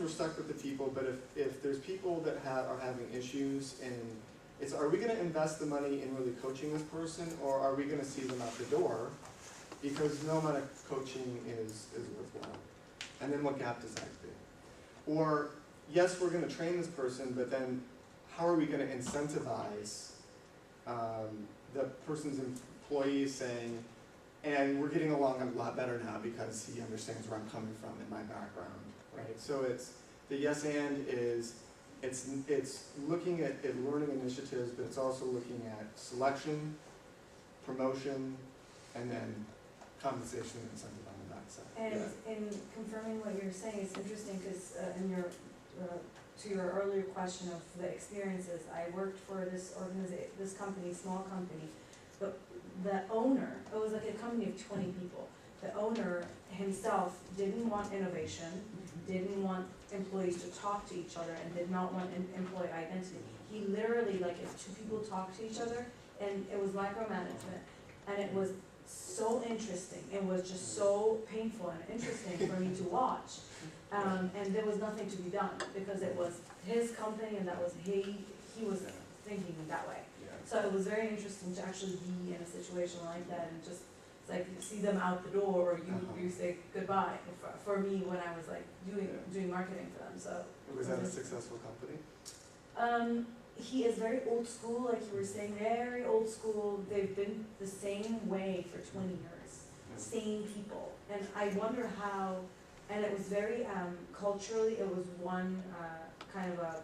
we're stuck with the people, but if there's people that are having issues, and are we going to invest the money in really coaching this person, or are we going to see them out the door? Because no amount of coaching is worthwhile. And then what gap does that be? Or, yes, we're going to train this person, but then how are we going to incentivize the person's employees saying, and we're getting along a lot better now because he understands where I'm coming from in my background, right? So it's, the yes and is, it's looking at learning initiatives, but it's also looking at selection, promotion, and then compensation and incentive on the backside. And in confirming what you're saying, it's interesting because in your to your earlier question of the experiences, I worked for this organization, this company, small company, but the owner, it was like a company of 20 people. The owner himself didn't want innovation, didn't want employees to talk to each other, and did not want an employee identity. He literally, like, if two people talked to each other, and it was micromanagement, and it was so interesting. It was just so painful and interesting for me to watch. And there was nothing to be done because it was his company, and that was he was thinking that way. So it was very interesting to actually be in a situation like that and just like see them out the door, or you say goodbye. For me, when I was like doing marketing for them, so was that a successful company? He is very old school, like you were saying, very old school. They've been the same way for 20 years, same people, and I wonder how. And it was very culturally. It was one kind of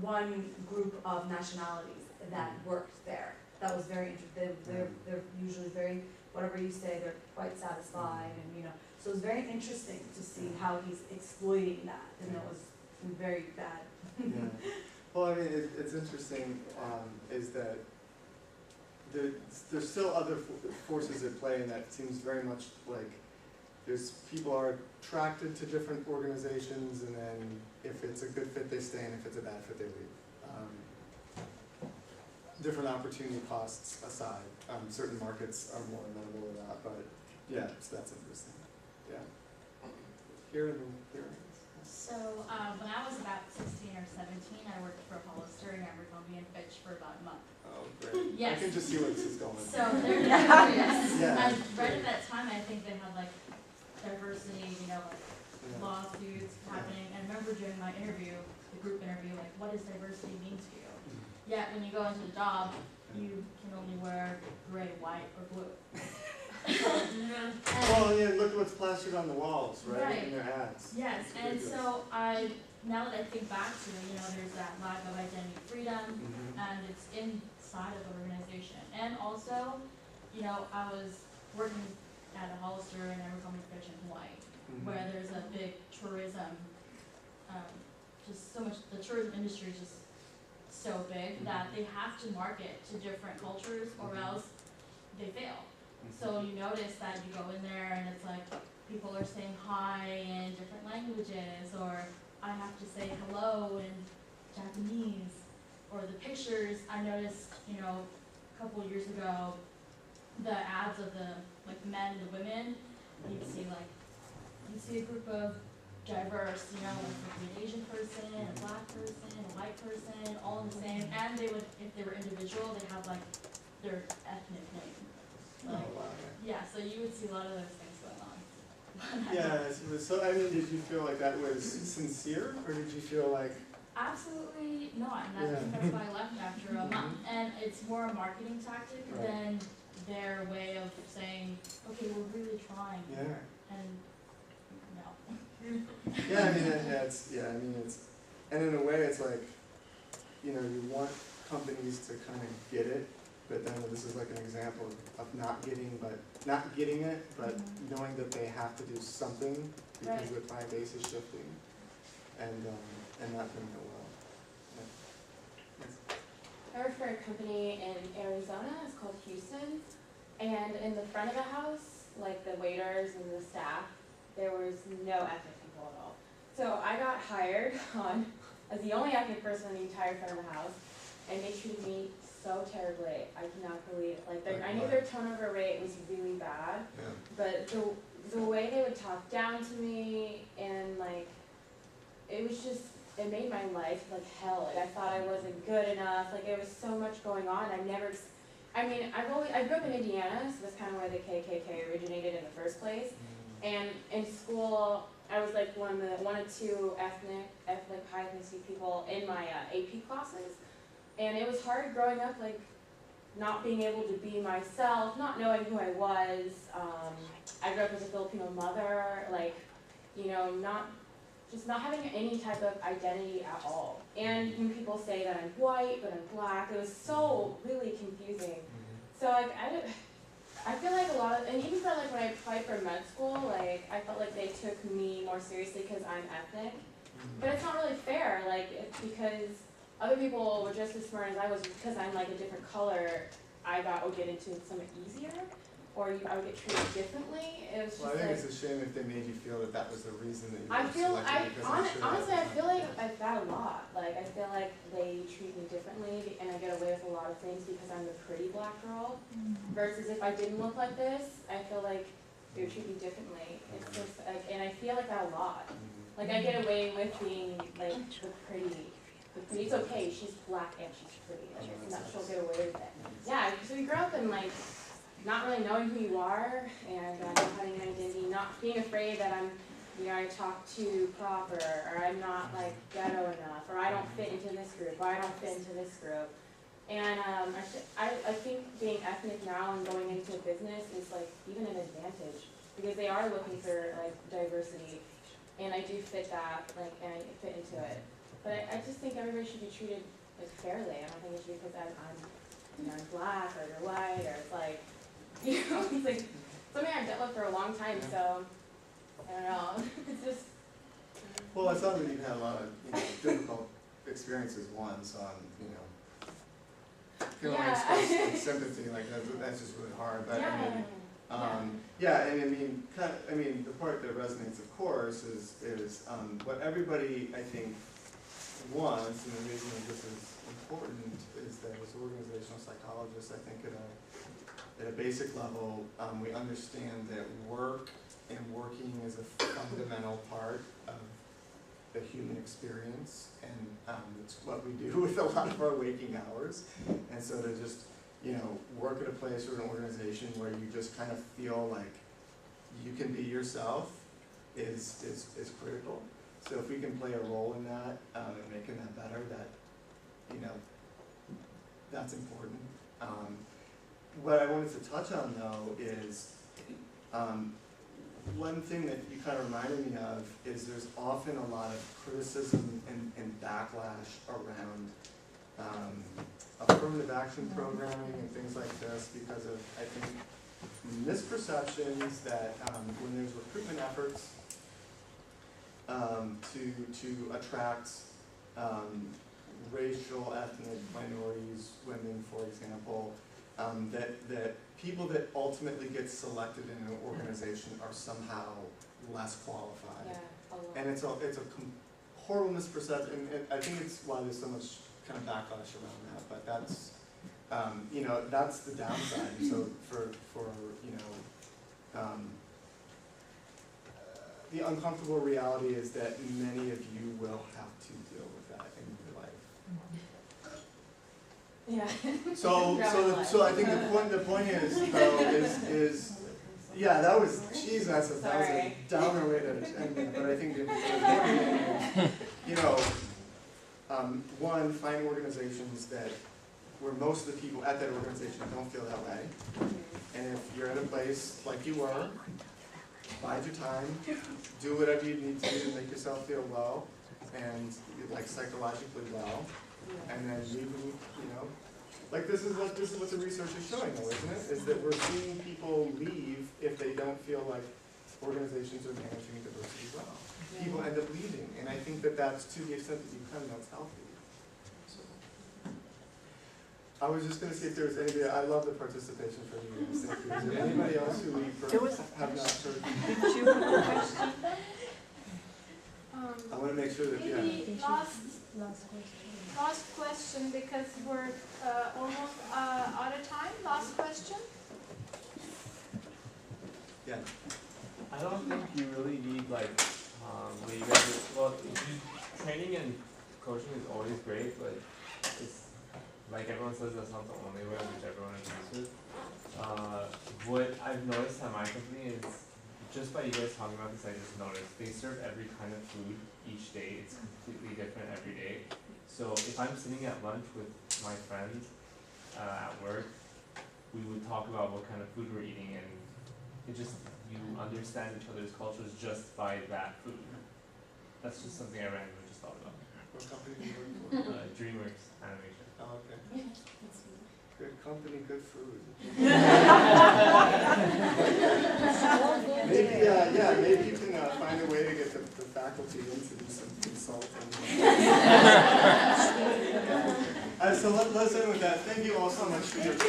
one group of nationalities that worked there. That was very interesting. They're usually very, whatever you say, they're quite satisfied, and so it was very interesting to see how he's exploiting that, and it was very bad. Well, I mean, it's interesting is that there's still other forces at play, and that seems very much like people are attracted to different organizations, and then if it's a good fit, they stay, and if it's a bad fit, they leave. Different opportunity costs aside, certain markets are more amenable to that, but yeah, so that's interesting. Yeah. Here and here. So when I was about 16 or 17, I worked for Hollister and Abercrombie and Fitch for about a month. Oh, great. Yes. I can just see where this is going. So there's yes. Yeah. And right at that time, I think they had like diversity, like lawsuits happening. And I remember during my interview, the group interview, like, what does diversity mean to you? Yet when you go into the job, you can only wear gray, white, or blue. Well, yeah, look at what's plastered on the walls, right? In their ads. Yes, and so now that I think back to it, there's that lack of identity freedom, and it's inside of the organization. And also, I was working at a Hollister and Abercrombie Fitch in Hawaii, where there's a big tourism, just so much, the tourism industry is just so big that they have to market to different cultures or else they fail. So you notice that you go in there and it's like people are saying hi in different languages, or I have to say hello in Japanese, or the pictures. I noticed, a couple of years ago, the ads of the men and the women. You'd see a group of diverse, like an Asian person, a black person, a white person, all in the same. And they would, if they were individual, they'd have like their ethnic name. Like, yeah, so you would see a lot of those things going on. Yeah, so I mean, did you feel like that was sincere, or did you feel like? Absolutely not, and that's why I left after a month. And it's more a marketing tactic than their way of saying, okay, we're really trying. Yeah. And no. Yeah, I mean, it's, and in a way, it's like, you want companies to kind of get it. But then this is like an example of not getting it, but knowing that they have to do something because their client base is shifting, and not doing it well. Yeah. Yes. I work for a company in Arizona. It's called Houston, and in the front of the house, like the waiters and the staff, there was no ethnic people at all. So I got hired on as the only ethnic person in the entire front of the house, and they treated me so terribly. I cannot believe it. I knew their turnover rate was really bad, but the way they would talk down to me, and like it was just, it made my life like hell. Like I thought I wasn't good enough. Like there was so much going on. I grew up in Indiana, so that's kind of where the KKK originated in the first place. And in school, I was like one of two ethnic high ethnicity people in my AP classes. And it was hard growing up, like not being able to be myself, not knowing who I was. I grew up as a Filipino mother, like, you know, not having any type of identity at all. And when people say that I'm white, but I'm black, it was so really confusing. So like, I feel like a lot of, and even for like when I applied for med school, like I felt like they took me more seriously because I'm ethnic. But it's not really fair, like it's because other people were just as smart as I was, because I'm like a different color, I would get into something easier, or I would get treated differently. It was just well, I think it's a shame if they made you feel that that was the reason that you were selected. Honestly, I feel like that a lot. Like, I feel like they treat me differently, and I get away with a lot of things because I'm the pretty black girl, versus if I didn't look like this, I feel like they would treat me differently. It's just, like, and I feel like that a lot. Like, I get away with being, like, the pretty. It's okay, she's black and she's pretty. Like, it's not, she'll get away with it. Yeah, so you grow up in, like, not really knowing who you are, and not having an identity, not being afraid that I'm, you know, I talk too proper, or I'm not like ghetto enough, or I don't fit into this group, or I don't fit into this group. And I think being ethnic now and going into business is like even an advantage, because they are looking for like diversity, and I do fit that, like, and I fit into it. But I just think everybody should be treated like fairly. I don't think it should be because I'm black or you're white, or it's like, you know, it's like something I've dealt with for a long time, so I don't know. It's just. Well, it sounds like you've had a lot of difficult experiences once on, feeling express like, sympathy, like that's just really hard. But I mean, the part that resonates, of course, is what everybody I think wants, and the reason that this is important is that as organizational psychologists, I think at a basic level, we understand that work and working is a fundamental part of the human experience, and it's what we do with a lot of our waking hours. And so to just, work at a place or an organization where you just kind of feel like you can be yourself is critical. So if we can play a role in that and making that better, that's important. What I wanted to touch on though is one thing that you kind of reminded me of is there's often a lot of criticism and backlash around affirmative action programming and things like this because of, I think, misperceptions that when there's recruitment efforts to attract racial, ethnic minorities, women, for example, that people that ultimately get selected in an organization are somehow less qualified. Yeah, and it's a horrible misperception, and I think it's why there's so much kind of backlash around that. But that's that's the downside. So for the uncomfortable reality is that many of you will have to deal with that in your life. Yeah. So I think the point is though is yeah, that was Jesus, that was a downer way to end that. But I think the point is, one, find organizations where most of the people at that organization don't feel that way. And if you're at a place like you were, bide your time, do whatever you need to do to make yourself feel well and like psychologically well, and then leave them, like this is what the research is showing though, isn't it? Is that we're seeing people leave if they don't feel like organizations are managing diversity well. People end up leaving, and I think that's to the extent that you kind of know it's healthy. I was just going to see if there was anybody. I love the participation from you guys. Thank you. Is there anybody else who we have not heard? Did you have a question? I want to make sure that Maybe last question, because we're almost out of time. Last question. Yeah. I don't think you really need where you guys. Well, coaching is always great, but it's like everyone says that's not the only way, which everyone agrees with. What I've noticed at my company is just by you guys talking about this, I just noticed they serve every kind of food each day. It's completely different every day. So if I'm sitting at lunch with my friends at work, we would talk about what kind of food we're eating, and it just, you understand each other's cultures just by that food. That's just something I randomly just thought about. What company do you work for? DreamWorks Animation. Oh, okay. Good company, good food. Maybe, maybe you can find a way to get the faculty in to do some consulting. So let's end with that. Thank you all so much for your time.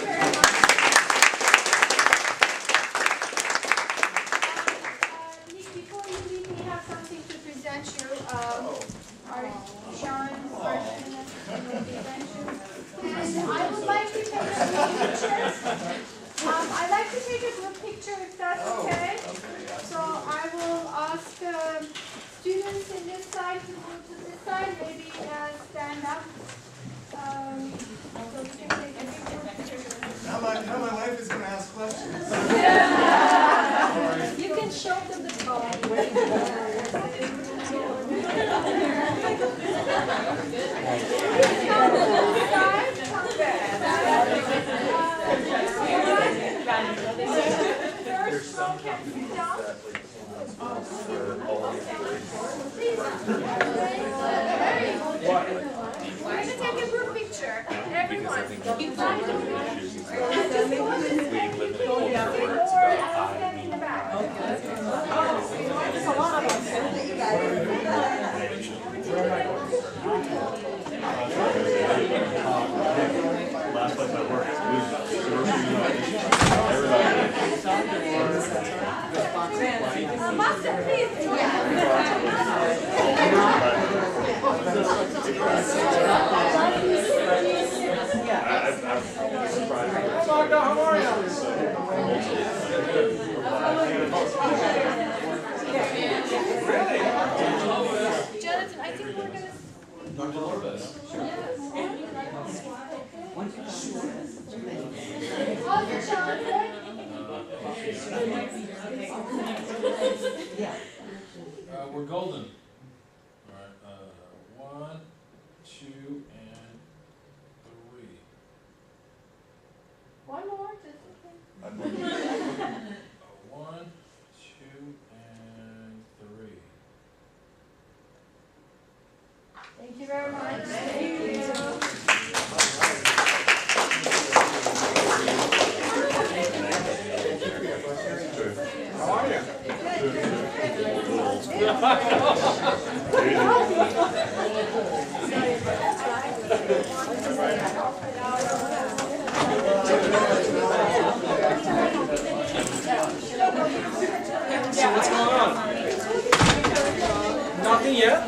Nick, before you leave, we have something to present you. Our Sean's version will present you. And I would like to take a group picture. I'd like to take a group picture if that's okay. So I will ask students in this side to move to this side, maybe stand up. So we can take a big group picture. Now my wife is going to ask questions. You can show them the card. First row can sit down. We're going to take a group picture. Everyone. Stand in the back. Last place I worked, Master, please join Magda, how are you? Jonathan, I think we're going to... Dr. Lopez. We're golden. All right. 1, 2, and 3. One more, just okay. 1, 2, and 3. Thank you very much. Thank How are you? So what's going on? Nothing yet?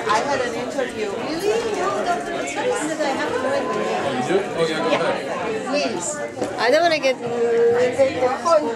I had an interview. Really? No, Dr. Said I have to do it with you. You do? Oh, yeah, go ahead. Please. I don't want to get the phone.